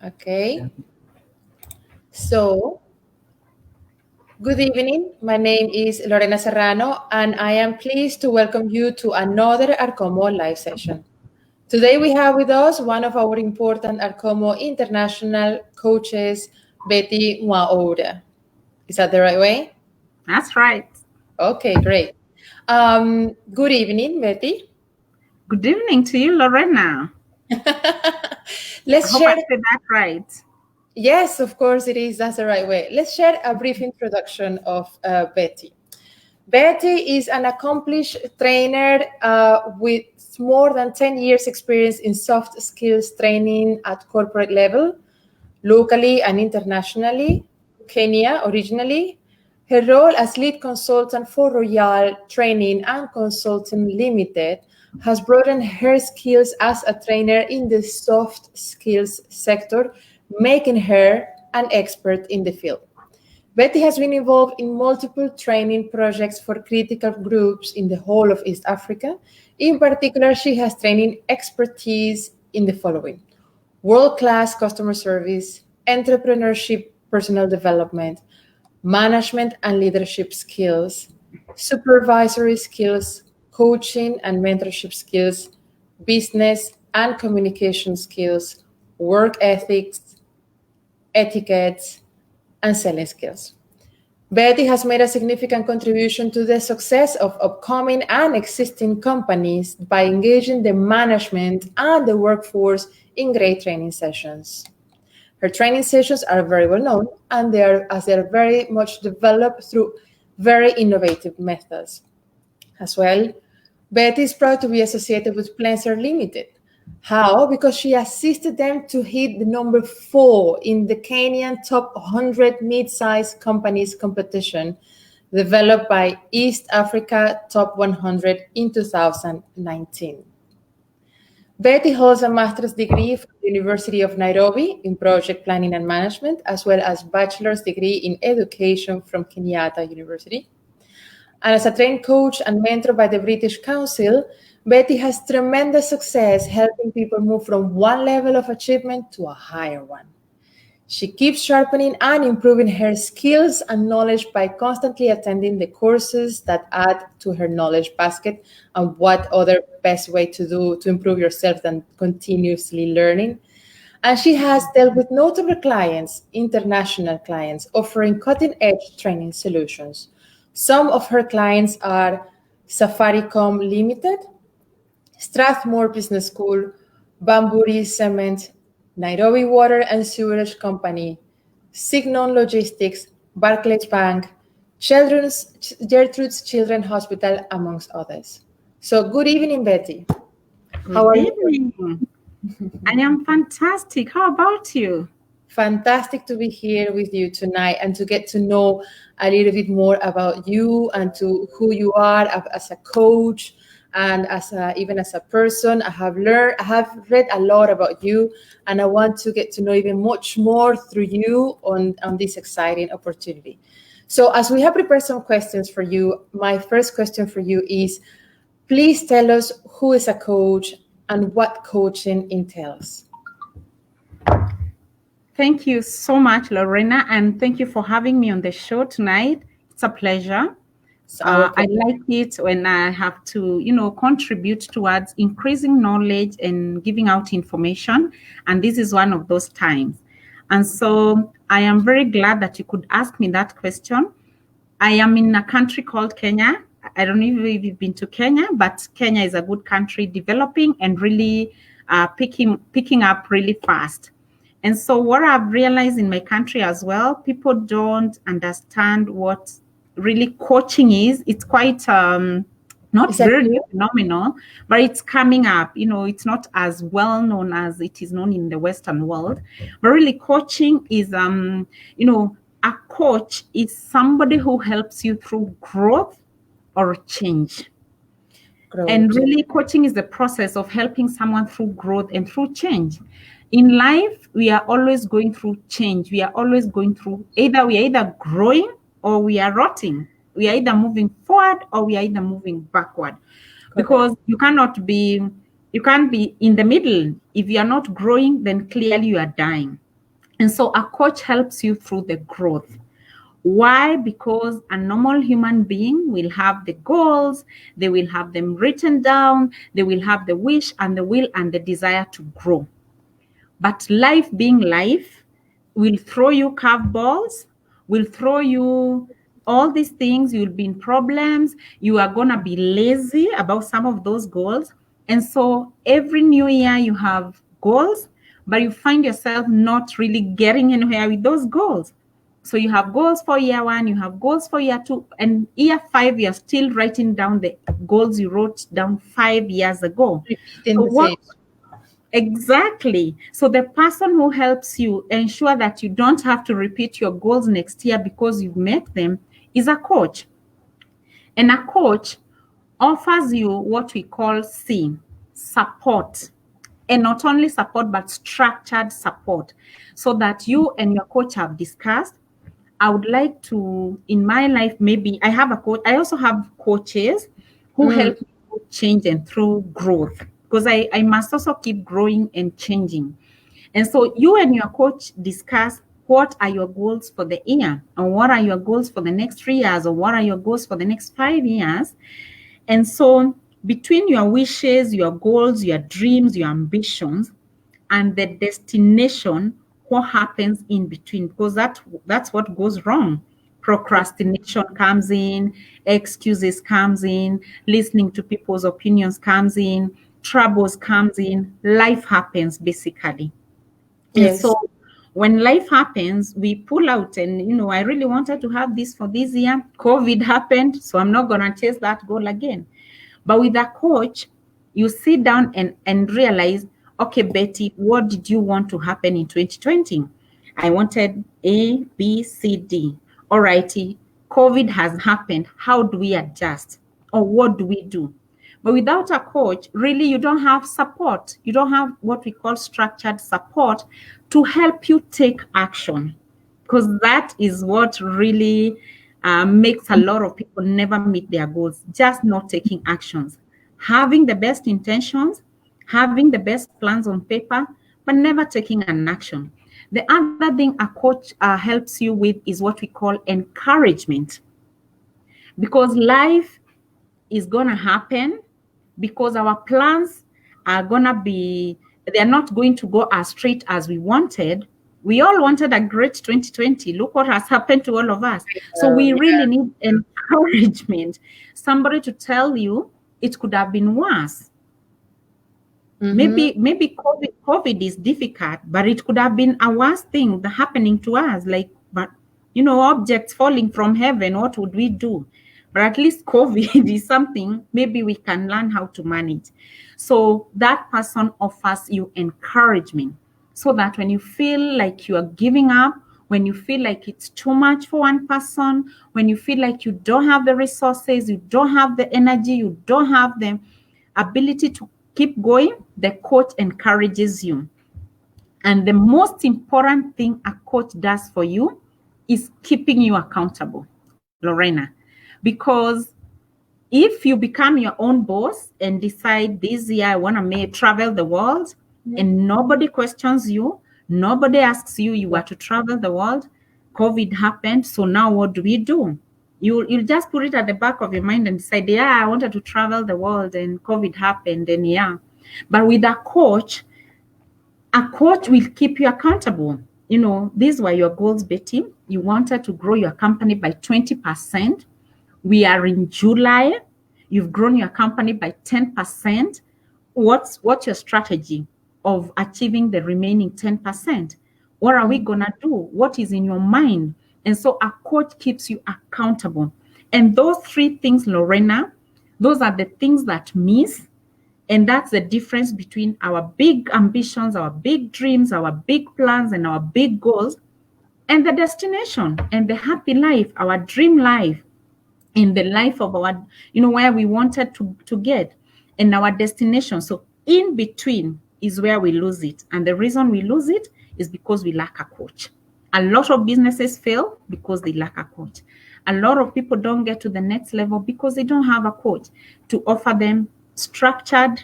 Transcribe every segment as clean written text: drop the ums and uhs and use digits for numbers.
Okay. So, good evening. My name is Lorena Serrano, and I am pleased to welcome you to another Arcomo live session. Today we have with us one of our important Arcomo international coaches, Betty Mwaura. Is that the right way? That's right. Okay, great. Good evening, Betty. Good evening to you, Lorena. I Let's hope I share. said that right. Yes, of course it is. That's the right way. Let's share a brief introduction of Betty. Betty is an accomplished trainer with more than 10 years experience in soft skills training at corporate level, locally and internationally, Kenya originally. Her role as lead consultant for Royal Training and Consulting Limited has broadened her skills as a trainer in the soft skills sector, making her an expert in the field. Betty has been involved in multiple training projects for critical groups in the whole of East Africa. In particular, she has training expertise in the following: world-class customer service, entrepreneurship, personal development, management and leadership skills, supervisory skills, coaching and mentorship skills, business and communication skills, work ethics, etiquette, and selling skills. Betty has made a significant contribution to the success of upcoming and existing companies by engaging the management and the workforce in great training sessions. Her training sessions are very well known, and they are very much developed through very innovative methods. As well, Betty is proud to be associated with Plancer Limited. How? Because she assisted them to hit the number 4 in the Kenyan top 100 mid-sized companies competition developed by East Africa Top 100 in 2019. Betty holds a master's degree from the University of Nairobi in project planning and management, as well as bachelor's degree in education from Kenyatta University. And as a trained coach and mentor by the British Council, Betty has tremendous success helping people move from one level of achievement to a higher one. She keeps sharpening and improving her skills and knowledge by constantly attending the courses that add to her knowledge basket. And what other best way to do to improve yourself than continuously learning? And she has dealt with notable clients, international clients, offering cutting-edge training solutions. Some of her clients are Safaricom Limited, Strathmore Business School, Bamburi Cement, Nairobi Water and Sewerage Company, Signon Logistics, Barclays Bank, Gertrude's Children's Hospital, amongst others. So good evening, Betty. How are you? I am fantastic. How about you? Fantastic to be here with you tonight and to get to know a little bit more about you and to who you are as a coach and even as a person. I have read a lot about you, and I want to get to know even much more through you on this exciting opportunity. So as we have prepared some questions for you, my first question for you is, please tell us who is a coach and what coaching entails. Thank you so much, Lorena, and thank you for having me on the show tonight. It's a pleasure. I like it when I have to, contribute towards increasing knowledge and giving out information. And this is one of those times. And so I am very glad that you could ask me that question. I am in a country called Kenya. I don't know if you've been to Kenya, but Kenya is a good country, developing and really picking up really fast. And so what I've realized in my country as well, people don't understand what really coaching is. It's quite not very phenomenal, but it's coming up. It's not as well known as it is known in the Western world. But really, coaching is, a coach is somebody who helps you through growth or change. And really, coaching is the process of helping someone through growth and through change. In life, we are always going through change. We are always going through we are either growing or we are rotting. We are either moving forward or we are either moving backward. Because you can't be in the middle. If you are not growing, then clearly you are dying. And so a coach helps you through the growth. Why? Because a normal human being will have the goals, they will have them written down, they will have the wish and the will and the desire to grow. But life being life will throw you curveballs, will throw you all these things. You'll be in problems. You are going to be lazy about some of those goals. And so every new year you have goals, but you find yourself not really getting anywhere with those goals. So you have goals for year one, you have goals for year two, and year five, you're still writing down the goals you wrote down 5 years ago. Repeating So the same. Exactly. So the person who helps you ensure that you don't have to repeat your goals next year because you've met them is a coach. And a coach offers you what we call support. And not only support, but structured support, so that you and your coach have discussed. I would like to, in my life, maybe I have a coach. I also have coaches who help me through change and through growth, because I must also keep growing and changing. And so you and your coach discuss what are your goals for the year, and what are your goals for the next 3 years, or what are your goals for the next 5 years. And so between your wishes, your goals, your dreams, your ambitions, and the destination, what happens in between? Because that's what goes wrong. Procrastination comes in, excuses comes in, listening to people's opinions comes in, troubles comes in, life happens basically. And Yes. so when life happens, we pull out and, I really wanted to have this for this year. COVID happened, so I'm not going to chase that goal again. But with a coach, you sit down and realize, okay, Betty, what did you want to happen in 2020? I wanted A, B, C, D. All righty, COVID has happened. How do we adjust? Or what do we do? But without a coach, really, you don't have support. You don't have what we call structured support to help you take action, because that is what really makes a lot of people never meet their goals, just not taking actions. Having the best intentions, having the best plans on paper, but never taking an action. The other thing a coach helps you with is what we call encouragement, because life is going to happen, because our plans are going to be, they're not going to go as straight as we wanted. We all wanted a great 2020. Look what has happened to all of us. So we really need encouragement. Somebody to tell you it could have been worse. Maybe COVID is difficult, but it could have been a worse thing happening to us. Like, but objects falling from heaven, what would we do? But at least COVID is something maybe we can learn how to manage. So that person offers you encouragement, so that when you feel like you are giving up, when you feel like it's too much for one person, when you feel like you don't have the resources, you don't have the energy, you don't have the ability to keep going, the coach encourages you. And the most important thing a coach does for you is keeping you accountable, Lorena. Because if you become your own boss and decide this year I want to travel the world, and nobody questions you, nobody asks you, you are to travel the world, COVID happened, so now what do we do? You'll just put it at the back of your mind and decide, yeah, I wanted to travel the world and COVID happened, and yeah. But with a coach will keep you accountable. These were your goals, Betty. You wanted to grow your company by 20%. We are in July. You've grown your company by 10%. What's your strategy of achieving the remaining 10%? What are we going to do? What is in your mind? And so a coach keeps you accountable. And those 3 things, Lorena, those are the things that miss. And that's the difference between our big ambitions, our big dreams, our big plans, and our big goals, and the destination and the happy life, our dream life, in the life of our, where we wanted to get, and our destination. So in between is where we lose it. And the reason we lose it is because we lack a coach. A lot of businesses fail because they lack a coach. A lot of people don't get to the next level because they don't have a coach to offer them structured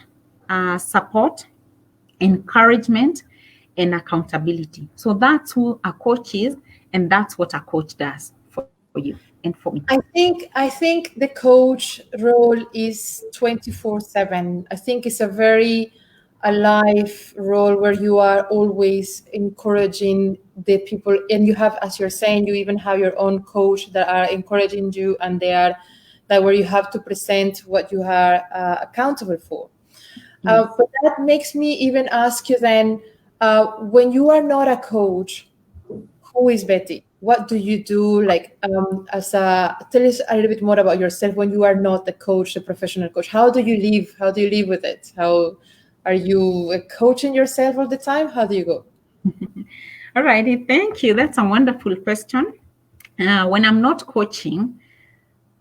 support, encouragement, and accountability. So that's who a coach is, and that's what a coach does for you and for me. I think the coach role is 24/7. I think it's a very alive role where you are always encouraging the people, and you have, as you're saying, you even have your own coach that are encouraging you, and they are that where you have to present what you are accountable for. But that makes me even ask you then, when you are not a coach, who is Betty? What do you do? Like, tell us a little bit more about yourself when you are not the coach, the professional coach. How do you live? How do you live with it? How are you coaching yourself all the time? How do you go? All righty, thank you. That's a wonderful question. When I'm not coaching,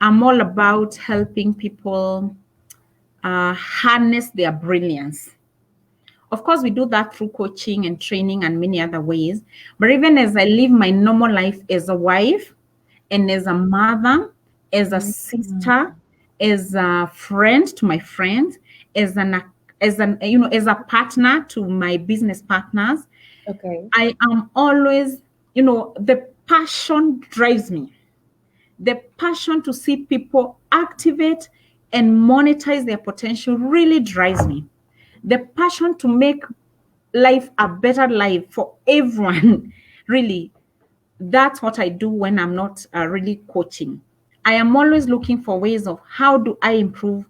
I'm all about helping people harness their brilliance. Of course, we do that through coaching and training and many other ways. But even as I live my normal life as a wife and as a mother, as a sister, as a friend to my friends, as a partner to my business partners, Okay. I am always, the passion drives me. The passion to see people activate and monetize their potential really drives me. The passion to make life a better life for everyone, really, that's what I do when I'm not really coaching. I am always looking for ways of how do I improve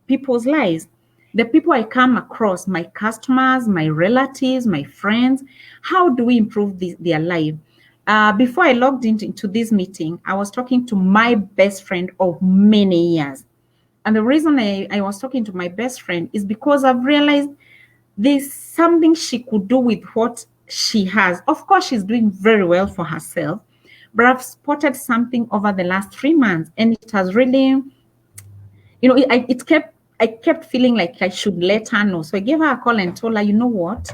people's lives. The people I come across, my customers, my relatives, my friends, how do we improve their life? Before I logged into this meeting, I was talking to my best friend of many years. And the reason I was talking to my best friend is because I've realized there's something she could do with what she has. Of course, she's doing very well for herself, but I've spotted something over the last 3 months, and it has really, I kept feeling like I should let her know. So I gave her a call and told her, you know what?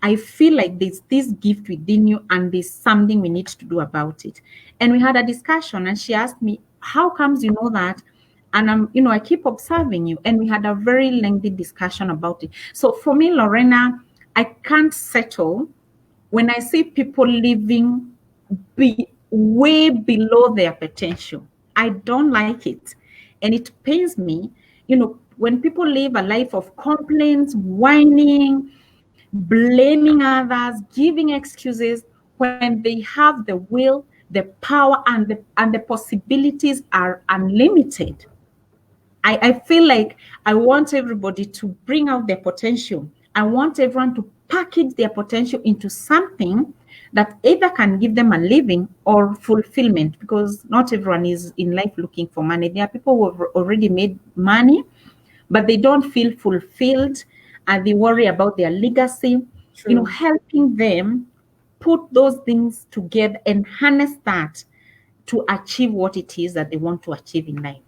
I feel like there's this gift within you, and there's something we need to do about it. And we had a discussion, and she asked me, how comes you know that? And I keep observing you. And we had a very lengthy discussion about it. So for me, Lorena, I can't settle when I see people living way below their potential. I don't like it. And it pains me, when people live a life of complaints, whining, blaming others, giving excuses when they have the will, the power, and the possibilities are unlimited. I feel like I want everybody to bring out their potential. I want everyone to package their potential into something that either can give them a living or fulfillment, because not everyone is in life looking for money. There are people who have already made money, but they don't feel fulfilled and they worry about their legacy. True. Helping them put those things together and harness that to achieve what it is that they want to achieve in life.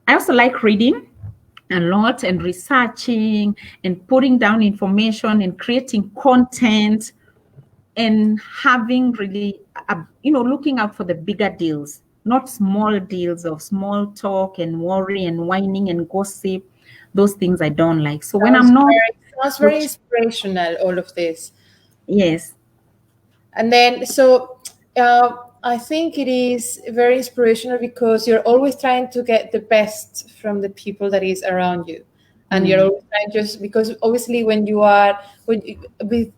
I also like reading a lot and researching and putting down information and creating content and having really, looking out for the bigger deals, not small deals of small talk and worry and whining and gossip. Those things I don't like. So when I'm not, Sounds very inspirational, all of this. yes. And then, I think it is very inspirational because you're always trying to get the best from the people that is around you. And you're always trying, just because obviously with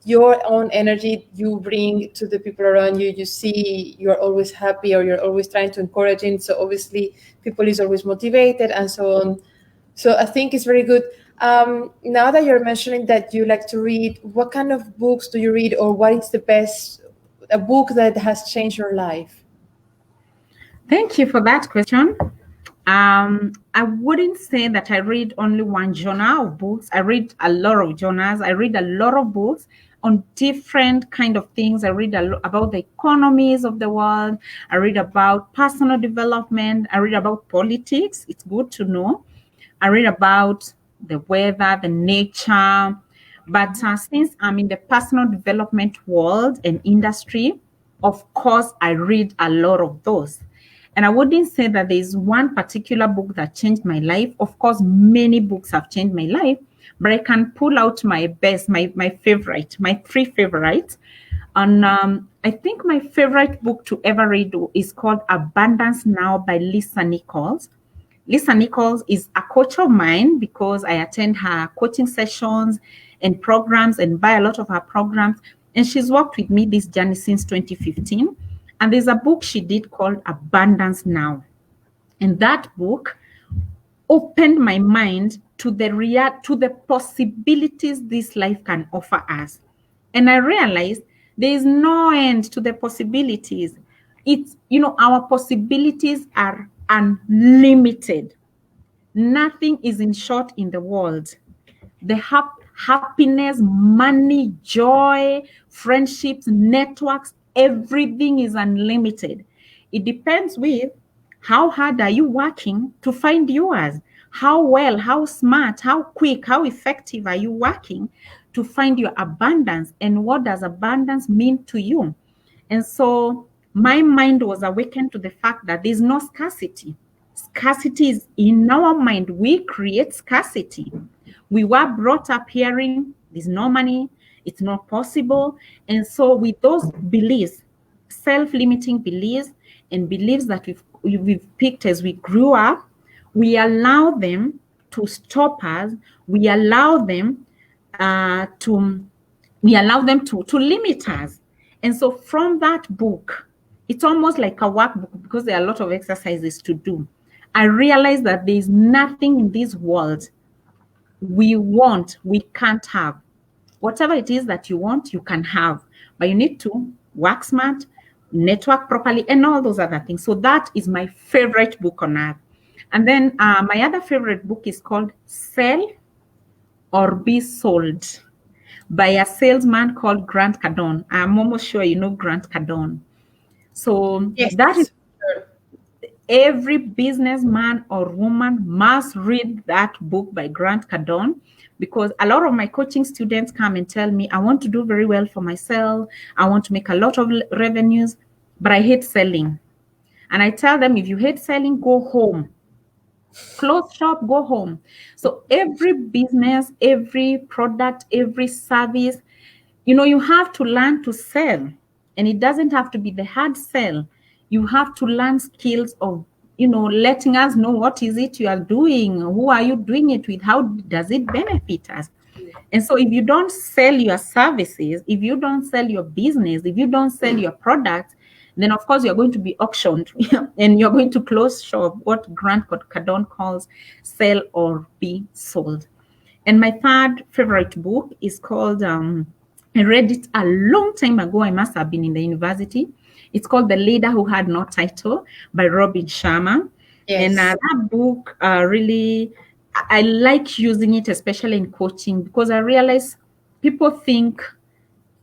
your own energy you bring to the people around you, you see you're always happy, or you're always trying to encourage them. So obviously people is always motivated and so on. So I think it's very good. Now that you're mentioning that you like to read, what kind of books do you read, or what is the best a book that has changed your life? Thank you for that question. I wouldn't say that I read only one genre of books. I read a lot of genres. I read a lot of books on different kind of things. I read a lot about the economies of the world. I read about personal development. I read about politics. It's good to know. I read about the weather, the nature. But since I'm in the personal development world and industry, of course, I read a lot of those. And I wouldn't say that there's one particular book that changed my life. Of course, many books have changed my life, but I can pull out my best, my favorite, my three favorites. And I think my favorite book to ever read is called Abundance Now by Lisa Nichols. Lisa Nichols is a coach of mine because I attend her coaching sessions and programs and buy a lot of her programs. And she's worked with me this journey since 2015. And there's a book she did called Abundance Now. And that book opened my mind to the possibilities this life can offer us. And I realized there is no end to the possibilities. It's, our possibilities are unlimited. Nothing is in short in the world. The happiness, money, joy, friendships, networks, everything is unlimited. It depends with how hard are you working to find yours? How well, how smart, how quick, how effective are you working to find your abundance? And what does abundance mean to you? And so my mind was awakened to the fact that there's no scarcity. Scarcity is in our mind. We create scarcity. We were brought up hearing there's no money, it's not possible. And so with those beliefs, self-limiting beliefs and beliefs that we've picked as we grew up, we allow them to stop us. We allow them to limit us. And so from that book, it's almost like a workbook because there are a lot of exercises to do. I realized that there is nothing in this world we can't have. Whatever it is that you want, you can have. But you need to work smart, network properly, and all those other things. So that is my favorite book on earth. And then my other favorite book is called Sell or Be Sold by a salesman called Grant Cardone. I'm almost sure you know Grant Cardone. So yes, that is every businessman or woman must read that book by Grant Cardone, because a lot of my coaching students come and tell me, I want to do very well for myself. I want to make a lot of revenues, but I hate selling. And I tell them, if you hate selling, go home. Close shop, go home. So every business, every product, every service, you have to learn to sell. And it doesn't have to be the hard sell. You have to learn skills of, letting us know what is it you are doing, who are you doing it with, how does it benefit us. And so if you don't sell your services, if you don't sell your business, if you don't sell your products, then of course you're going to be auctioned and you're going to close shop, what Grant Cardone calls sell or be sold. And my third favorite book is called, I read it a long time ago. I must have been in the university. It's called The Leader Who Had No Title by Robin Sharma. Yes. And that book really, I like using it, especially in coaching, because I realize people think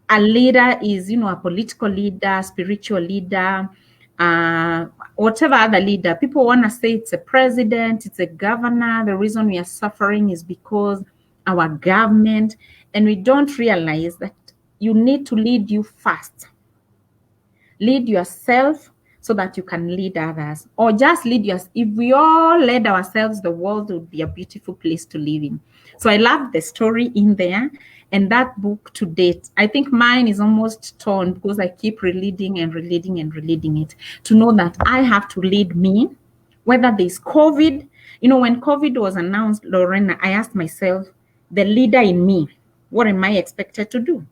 a leader is, a political leader, spiritual leader, whatever other leader. People want to say it's a president, it's a governor. The reason we are suffering is because our government, and we don't realize that you need to lead you first. Lead yourself so that you can lead others, or just lead yourself. If we all led ourselves, the world would be a beautiful place to live in. So I love the story in there. And that book to date, I think mine is almost torn because I keep rereading and rereading and rereading it to know that I have to lead me, whether there's COVID. When COVID was announced, Lorena, I asked myself, the leader in me, what am I expected to do?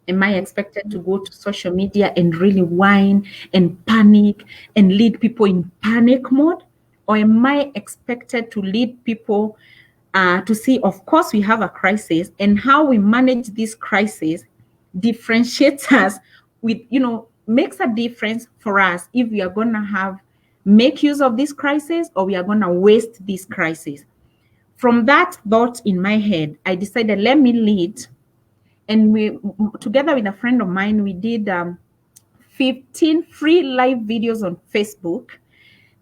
Am I expected to go to social media and really whine and panic and lead people in panic mode? Or am I expected to lead people to see, of course, we have a crisis, and how we manage this crisis differentiates us with, makes a difference for us if we are going to make use of this crisis or we are going to waste this crisis. From that thought in my head, I decided, let me lead. And we, together with a friend of mine, we did 15 free live videos on Facebook.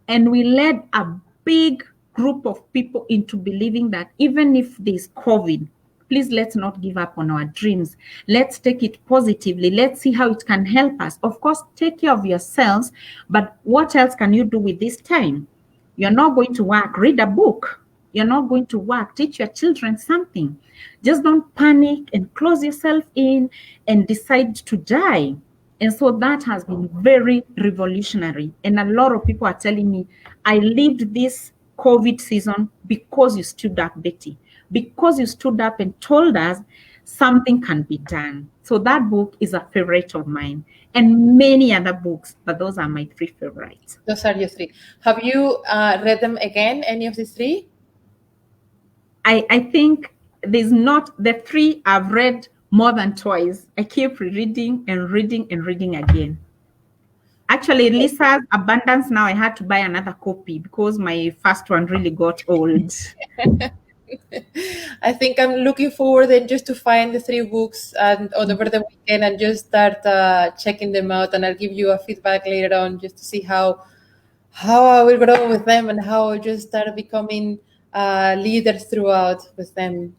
And we led a big group of people into believing that even if there's COVID, please let's not give up on our dreams. Let's take it positively. Let's see how it can help us. Of course, take care of yourselves. But what else can you do with this time? You're not going to work. Read a book. You're not going to work. Teach your children something. Just don't panic and close yourself in and decide to die. And so that has been very revolutionary. And a lot of people are telling me, I lived this COVID season because you stood up, Betty, because you stood up and told us something can be done. So that book is a favorite of mine, and many other books, but those are my three favorites. Those are your three. Have you read them again, any of the three? I think there's not the three I've read more than twice. I keep reading and reading and reading again. Actually, Lisa's Abundance, now I had to buy another copy because my first one really got old. I think I'm looking forward then just to find the three books and over the weekend and just start checking them out. And I'll give you a feedback later on just to see how I will grow with them and how I just start becoming leaders throughout with them.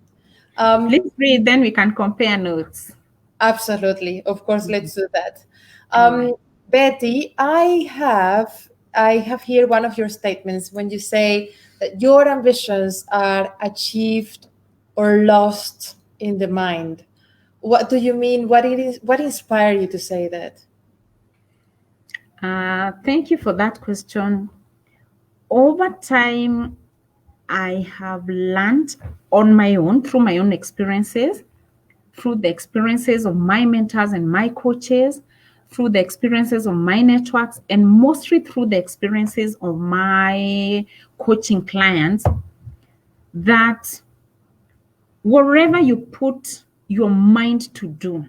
Please read, then we can compare notes. Absolutely, of course, let's do that. Betty, I have here one of your statements when you say that your ambitions are achieved or lost in the mind. What do you mean? What inspired you to say that? Thank you for that question. Over time, I have learned on my own, through my own experiences, through the experiences of my mentors and my coaches, through the experiences of my networks, and mostly through the experiences of my coaching clients, that wherever you put your mind to do,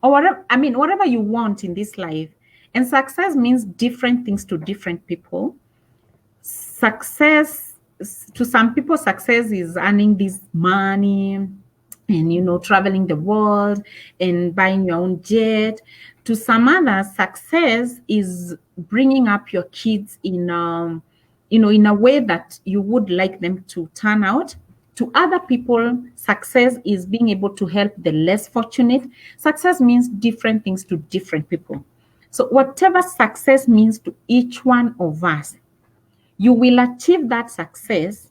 or whatever you want in this life, and success means different things to different people. Success, to some people, success is earning this money and traveling the world and buying your own jet. To some others, success is bringing up your kids in a way that you would like them to turn out. To other people, success is being able to help the less fortunate. Success means different things to different people. So whatever success means to each one of us, you will achieve that success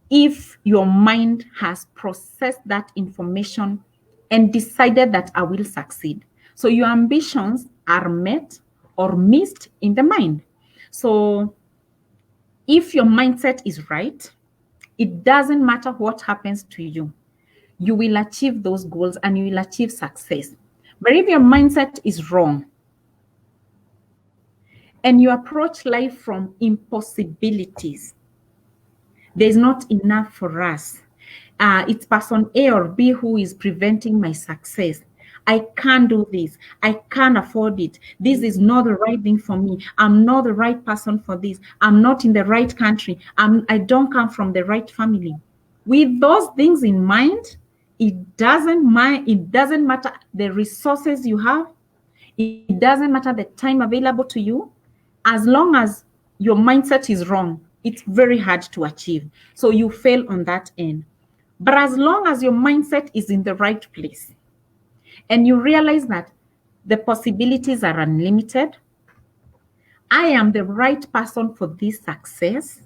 if your mind has processed that information and decided that I will succeed. So your ambitions are met or missed in the mind. So if your mindset is right, it doesn't matter what happens to you. You will achieve those goals and you will achieve success. But if your mindset is wrong and you approach life from impossibilities, there's not enough for us. It's person A or B who is preventing my success. I can't do this. I can't afford it. This is not the right thing for me. I'm not the right person for this. I'm not in the right country. I don't come from the right family. With those things in mind, it doesn't matter the resources you have. It doesn't matter the time available to you. As long as your mindset is wrong, it's very hard to achieve. So you fail on that end. But as long as your mindset is in the right place and you realize that the possibilities are unlimited, I am the right person for this success.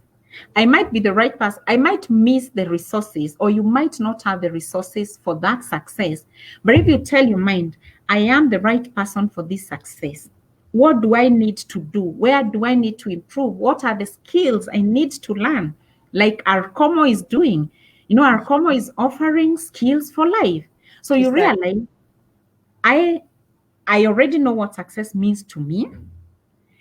I might be the right person. I might miss the resources, or you might not have the resources for that success. But if you tell your mind, I am the right person for this success, what do I need to do? Where do I need to improve? What are the skills I need to learn? Like Arcomo is doing. Arcomo is offering skills for life. So you realize, I already know what success means to me.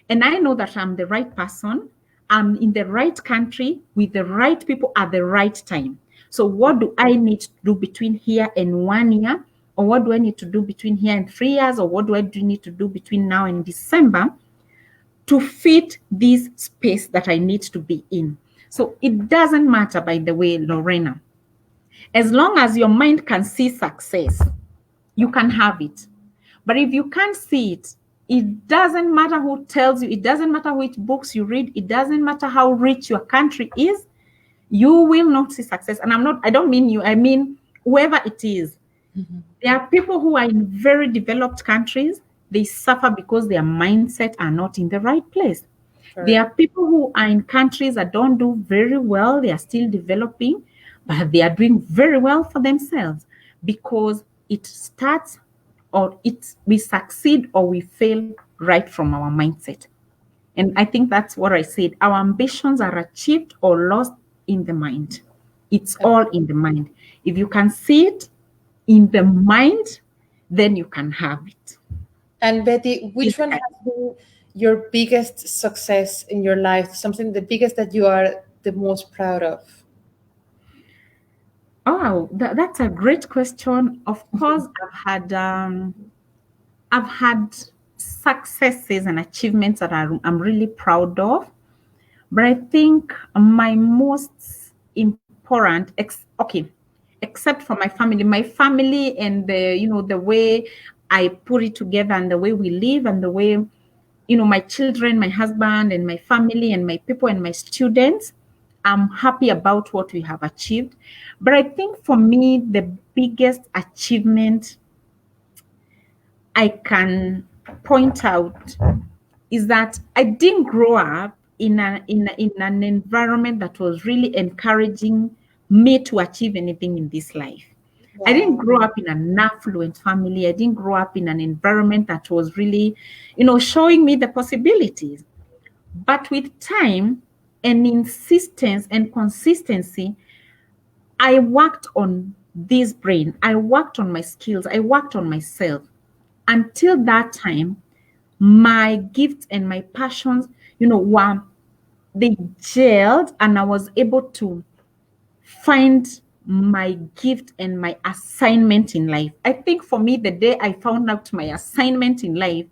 And I know that I'm the right person. I'm in the right country with the right people at the right time. So what do I need to do between here and 1 year? Or what do I need to do between here and 3 years? Or what do I need to do between now and December to fit this space that I need to be in? So it doesn't matter, by the way, Lorena. As long as your mind can see success, you can have it. But if you can't see it, it doesn't matter who tells you, it doesn't matter which books you read, it doesn't matter how rich your country is, you will not see success. And I don't mean you, I mean whoever it is. Mm-hmm. There are people who are in very developed countries, they suffer because their mindset are not in the right place. There Correct. are people who are in countries that don't do very well, they are still developing, but they are doing very well for themselves because it starts or we succeed or we fail right from our mindset. And I think that's what I said. Our ambitions are achieved or lost in the mind. It's all in the mind. If you can see it in the mind, then you can have it. And Betty, which one Physically. has been your biggest success in your life? Something the biggest that you are the most proud of? Oh, that's a great question. Of course, I've had successes and achievements that I'm really proud of. But I think my most important, okay, except for my family and the way I put it together and the way we live and the way, my children, my husband and my family and my people and my students, I'm happy about what we have achieved. But I think for me, the biggest achievement I can point out is that I didn't grow up in an environment that was really encouraging me to achieve anything in this life. I didn't Wow. grow up in an affluent family. I didn't grow up in an environment that was really, showing me the possibilities. But with time and insistence and consistency, I worked on this brain. I worked on my skills. I worked on myself. Until that time, my gifts and my passions, were they gelled and I was able to find my gift and my assignment in life. I think for me, the day I found out my assignment in life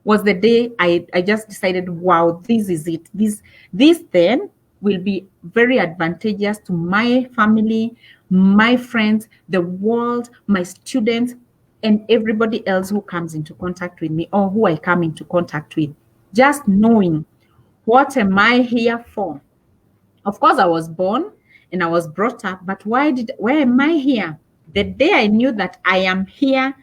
was the day I just decided, wow, this is it. This then will be very advantageous to my family, my friends, the world, my students, and everybody else who comes into contact with me or who I come into contact with. Just knowing what am I here for? Of course, I was born and I was brought up, but why am I here? The day I knew that I am here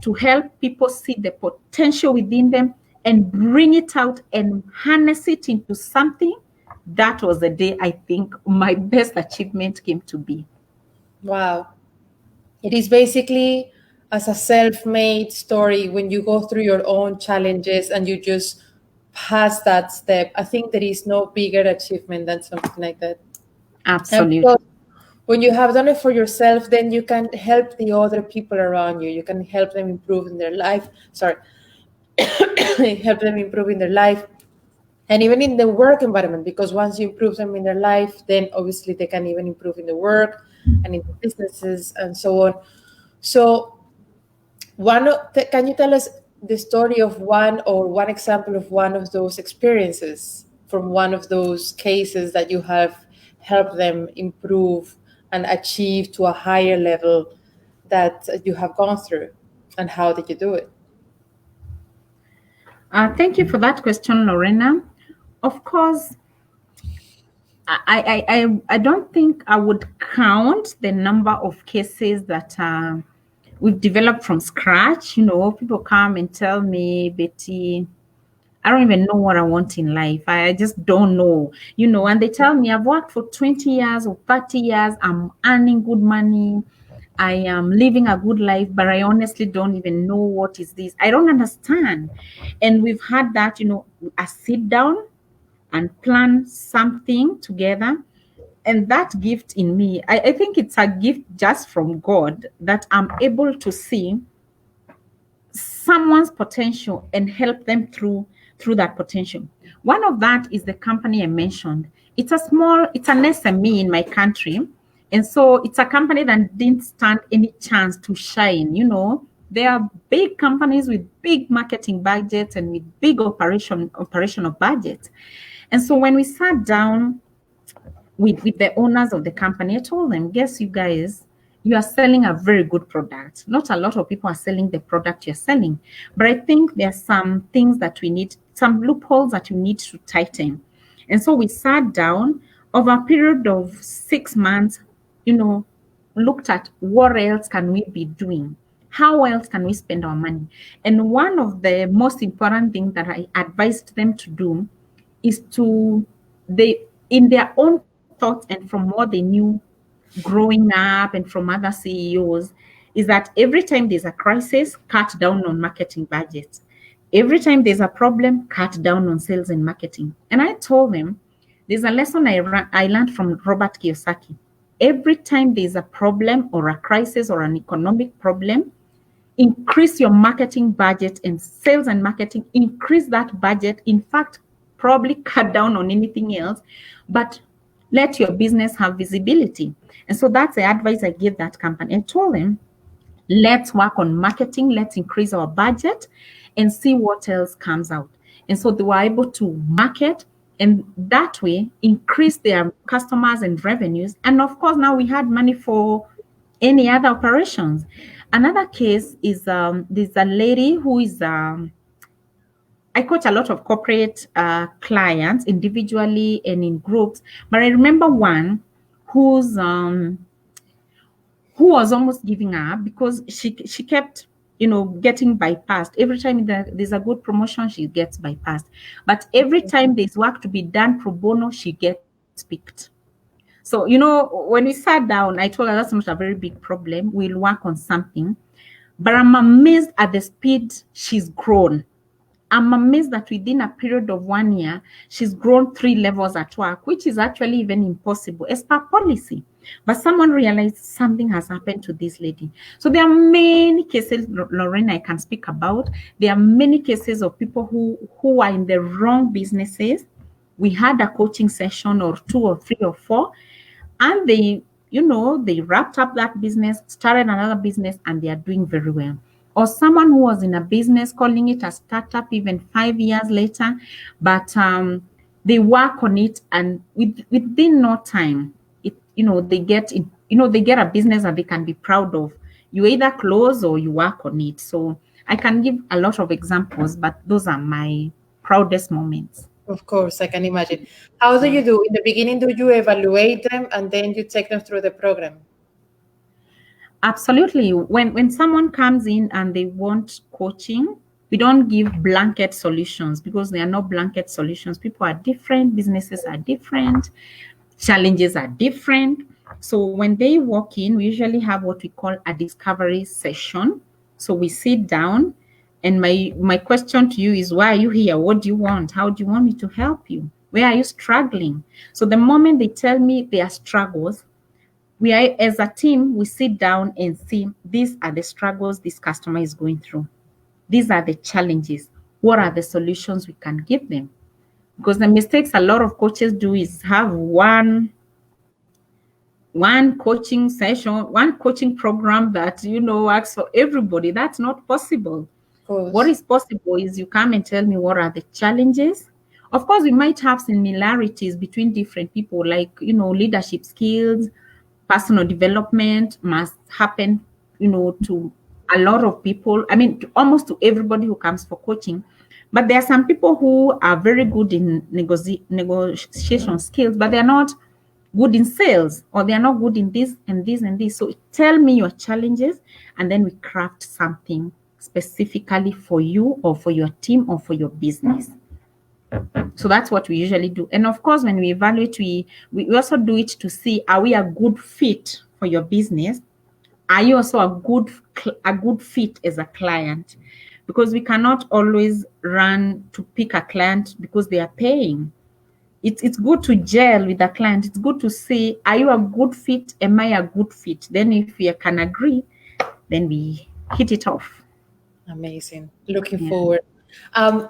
to help people see the potential within them and bring it out and harness it into something, that was the day I think my best achievement came to be. Wow. It is basically as a self-made story when you go through your own challenges and you just pass that step. I think there is no bigger achievement than something like that. And Absolutely. because when you have done it for yourself, then you can help the other people around you. You can help them improve in their life. Sorry, help them improve in their life and even in the work environment. Because once you improve them in their life, then obviously they can even improve in the work and in the businesses and so on. So, can you tell us the story of one or one example of one of those experiences from one of those cases that you have helped them improve and achieve to a higher level that you have gone through, and how did you do it? Thank you for that question, Lorena. Of course, I don't think I would count the number of cases that we've developed from scratch. People come and tell me, Betty, I don't even know what I want in life. I just don't know, and they tell me I've worked for 20 years or 30 years. I'm earning good money. I am living a good life, but I honestly don't even know what is this. I don't understand. And we've had that, a sit down and plan something together. And that gift in me, I think it's a gift just from God that I'm able to see someone's potential and help them through that potential. One of that is the company I mentioned. It's an SME in my country. And so it's a company that didn't stand any chance to shine. There are big companies with big marketing budgets and with big operational budgets. And so when we sat down with the owners of the company, I told them, guess you guys, you are selling a very good product. Not a lot of people are selling the product you're selling. But I think there are some things that we need, some loopholes that you need to tighten. And so we sat down over a period of 6 months, looked at what else can we be doing? How else can we spend our money? And one of the most important things that I advised them to do is to they in their own thoughts and from what they knew growing up and from other CEOs is that every time there's a crisis, cut down on marketing budgets. Every time there's a problem, cut down on sales and marketing. And I told them there's a lesson I learned from Robert Kiyosaki. Every time there's a problem or a crisis or an economic problem, increase your marketing budget and sales and marketing, increase that budget. In fact, probably cut down on anything else, but let your business have visibility. And so that's the advice I gave that company. And told them, let's work on marketing, let's increase our budget and see what else comes out. And so they were able to market and that way increase their customers and revenues. And of course, now we had money for any other operations. Another case is there's a lady who is I coach a lot of corporate clients individually and in groups, but I remember one who's who was almost giving up because she kept getting bypassed. Every time there's a good promotion, she gets bypassed. But every time there's work to be done pro bono, she gets picked. So, when we sat down, I told her that's not a very big problem. We'll work on something. But I'm amazed at the speed she's grown. I'm amazed that within a period of 1 year, she's grown 3 levels at work, which is actually even impossible as per policy. But someone realized something has happened to this lady. So there are many cases, Lorena, I can speak about. There are many cases of people who are in the wrong businesses. We had a coaching session or 2 or 3 or 4, and they wrapped up that business, started another business, and they are doing very well. Or someone who was in a business, calling it a startup even 5 years later, but they work on it, and within no time, they get a business that they can be proud of. You either close or you work on it. So I can give a lot of examples, but those are my proudest moments. Of course, I can imagine. How do you do? In the beginning, do you evaluate them and then you take them through the program? Absolutely. When someone comes in and they want coaching, we don't give blanket solutions because there are no blanket solutions. People are different, businesses are different, challenges are different. So when they walk in, we usually have what we call a discovery session. So we sit down, and my question to you is, why are you here? What do you want? How do you want me to help you? Where are you struggling? So the moment they tell me their struggles, as a team, we sit down and see, these are the struggles this customer is going through. These are the challenges. What are the solutions we can give them? Because the mistakes a lot of coaches do is have one coaching session, one coaching program that works for everybody. That's not possible. What is possible is you come and tell me what are the challenges. Of course, we might have similarities between different people, like leadership skills, personal development must happen, to a lot of people. I mean, almost to everybody who comes for coaching. But there are some people who are very good in negotiation skills, but they're not good in sales, or they're not good in this and this and this. So tell me your challenges, and then we craft something specifically for you or for your team or for your business. So that's what we usually do. And of course, when we evaluate, we also do it to see, are we a good fit for your business? Are you also a good fit as a client? Because we cannot always run to pick a client because they are paying. It's good to gel with a client. It's good to say, are you a good fit? Am I a good fit? Then if we can agree, then we hit it off. Amazing. Looking forward.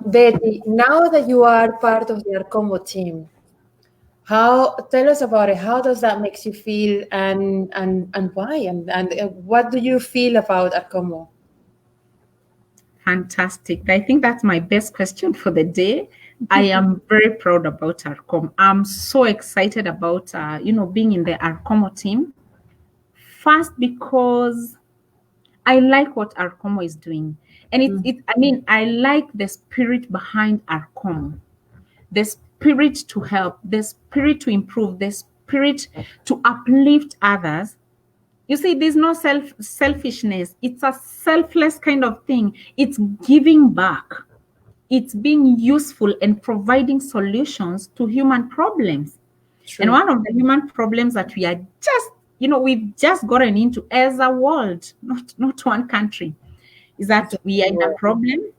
Betty, now that you are part of the Arcomo team, tell us about it. How does that make you feel, and why, and what do you feel about Arcomo? Fantastic. I think that's my best question for the day. I am very proud about Arcomo. I'm so excited about being in the Arcomo team. First, because I like what Arcomo is doing. And I like the spirit behind Arcomo. The spirit to help, the spirit to improve, the spirit to uplift others. You see, there's no selfishness. It's a selfless kind of thing. It's giving back. it's being useful and providing solutions to human problems. True. And one of the human problems that we are just, we've just gotten into as a world, not one country, is that we are in a problem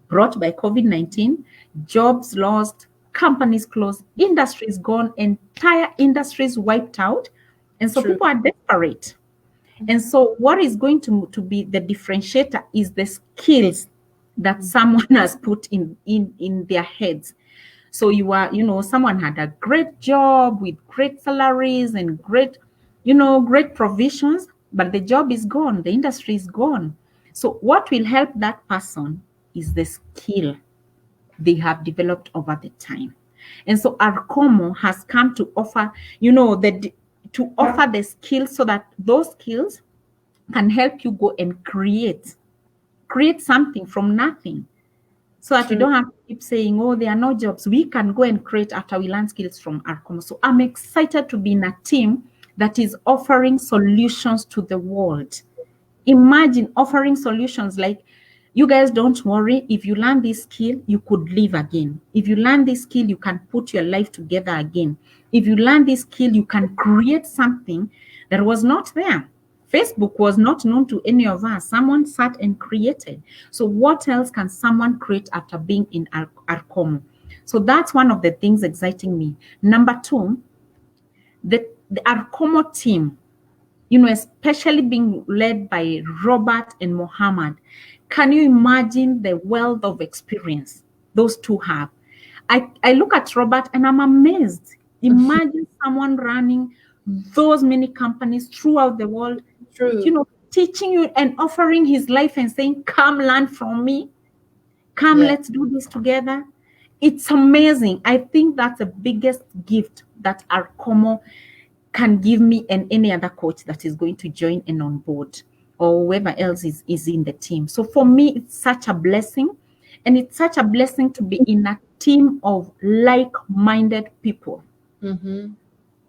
brought by COVID-19, jobs lost, companies closed, industries gone, entire industries wiped out. And so True. people are desperate. And so what is going to be the differentiator is the skills that someone has put in their heads. So someone had a great job with great salaries and great provisions, but the job is gone, the industry is gone. So what will help that person is the skill they have developed over the time. And so Arcomo has come to offer, to offer the skills so that those skills can help you go and create something from nothing. So that you don't have to keep saying, oh, there are no jobs. We can go and create after we learn skills from Arcomo. So I'm excited to be in a team that is offering solutions to the world. Imagine offering solutions like, you guys don't worry, if you learn this skill, you could live again. If you learn this skill, you can put your life together again. If you learn this skill, you can create something that was not there. Facebook was not known to any of us. Someone sat and created. So what else can someone create after being in Arcomo? So that's one of the things exciting me. Number two, the Arcomo team, especially being led by Robert and Mohammed. Can you imagine the wealth of experience those two have? I look at Robert and I'm amazed. Imagine someone running those many companies throughout the world, True. teaching you and offering his life and saying, come learn from me. Come, let's do this together. It's amazing. I think that's the biggest gift that Arcomo can give me and any other coach that is going to join and on board, or whoever else is in the team. So for me, it's such a blessing. And it's such a blessing to be in a team of like-minded people. Mm-hmm.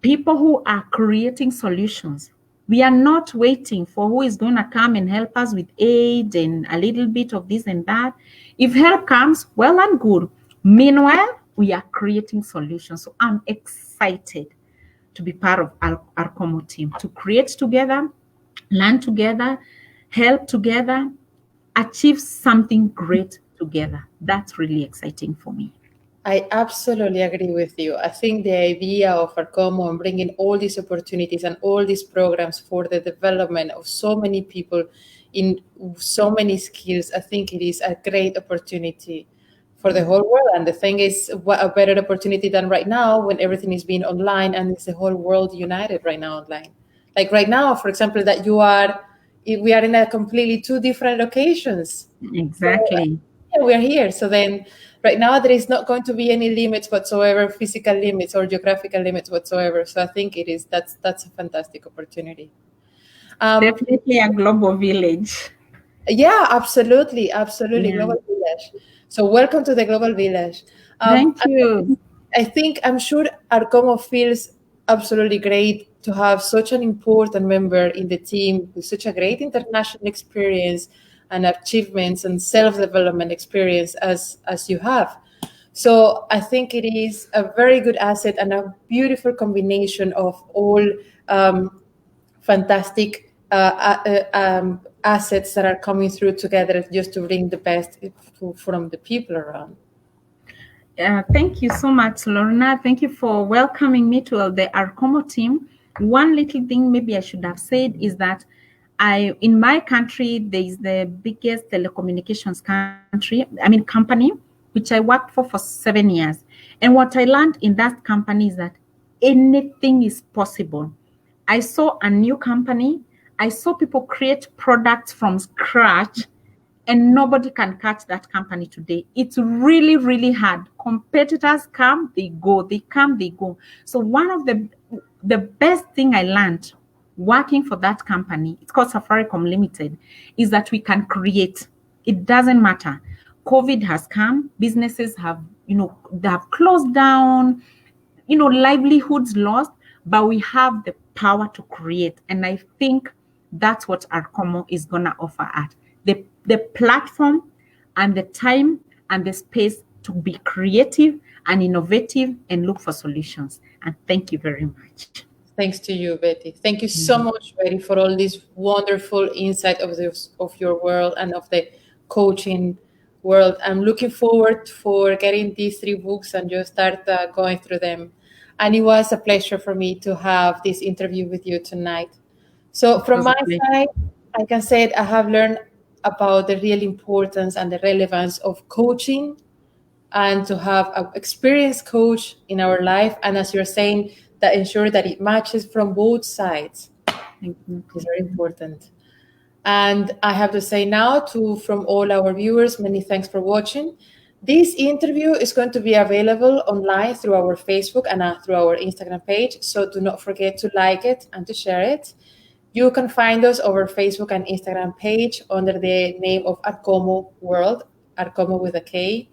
People who are creating solutions. We are not waiting for who is going to come and help us with aid and a little bit of this and that. If help comes, well and good. Meanwhile, we are creating solutions. So I'm excited to be part of our Arcomo team, to create together, learn together, help together, achieve something great together. That's really exciting for me. I absolutely agree with you. I think the idea of Arcomo and bringing all these opportunities and all these programs for the development of so many people in so many skills, I think it is a great opportunity for the whole world. And the thing is, what a better opportunity than right now when everything is being online and it's the whole world united right now online. Like right now, for example, that we are in a completely two different locations. Exactly. So, we are here. So then right now there is not going to be any limits whatsoever, physical limits or geographical limits whatsoever. So I think that's a fantastic opportunity. Definitely a global village. Yeah, absolutely. Yeah. Global village. So welcome to the global village. Thank you. I'm sure Arcomo feels absolutely great to have such an important member in the team with such a great international experience and achievements and self-development experience as you have. So I think it is a very good asset and a beautiful combination of all fantastic assets that are coming through together just to bring the best from the people around. Thank you so much, Lorna. Thank you for welcoming me to the Arcomo team. One little thing maybe I should have said is that in my country, there is the biggest telecommunications company, which I worked for 7 years. And what I learned in that company is that anything is possible. I saw a new company. I saw people create products from scratch, and nobody can catch that company today. It's really, really hard. Competitors come, they go. They come, they go. So one of the best thing I learned working for that company, it's called Safaricom Limited, is that we can create. It doesn't matter. COVID has come. Businesses have, they have closed down, livelihoods lost, but we have the power to create. And I think that's what Arcomo is going to offer at the platform and the time and the space to be creative and innovative and look for solutions. And thank you very much. Thanks to you, Betty. Thank you so Mhm. much, Betty, for all this wonderful insight of your world and of the coaching world. I'm looking forward for getting these 3 books and just start going through them. And it was a pleasure for me to have this interview with you tonight. So It from was a my pleasure. side, I can say I have learned about the real importance and the relevance of coaching and to have an experienced coach in our life. And as you're saying, that ensure that it matches from both sides Thank you. is very important. And I have to say now to from all our viewers, many thanks for watching. This interview is going to be available online through our Facebook and through our Instagram page. So do not forget to like it and to share it. You can find us over Facebook and Instagram page under the name of Arcomo World, Arcomo with a K.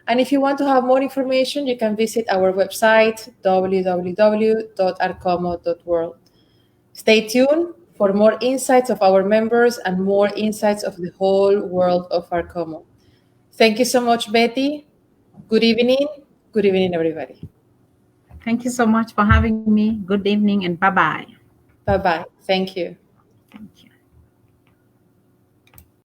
And if you want to have more information, you can visit our website, www.arcomo.world. Stay tuned for more insights of our members and more insights of the whole world of Arcomo. Thank you so much, Betty. Good evening. Good evening, everybody. Thank you so much for having me. Good evening and bye-bye. Bye bye. Thank you. Thank you.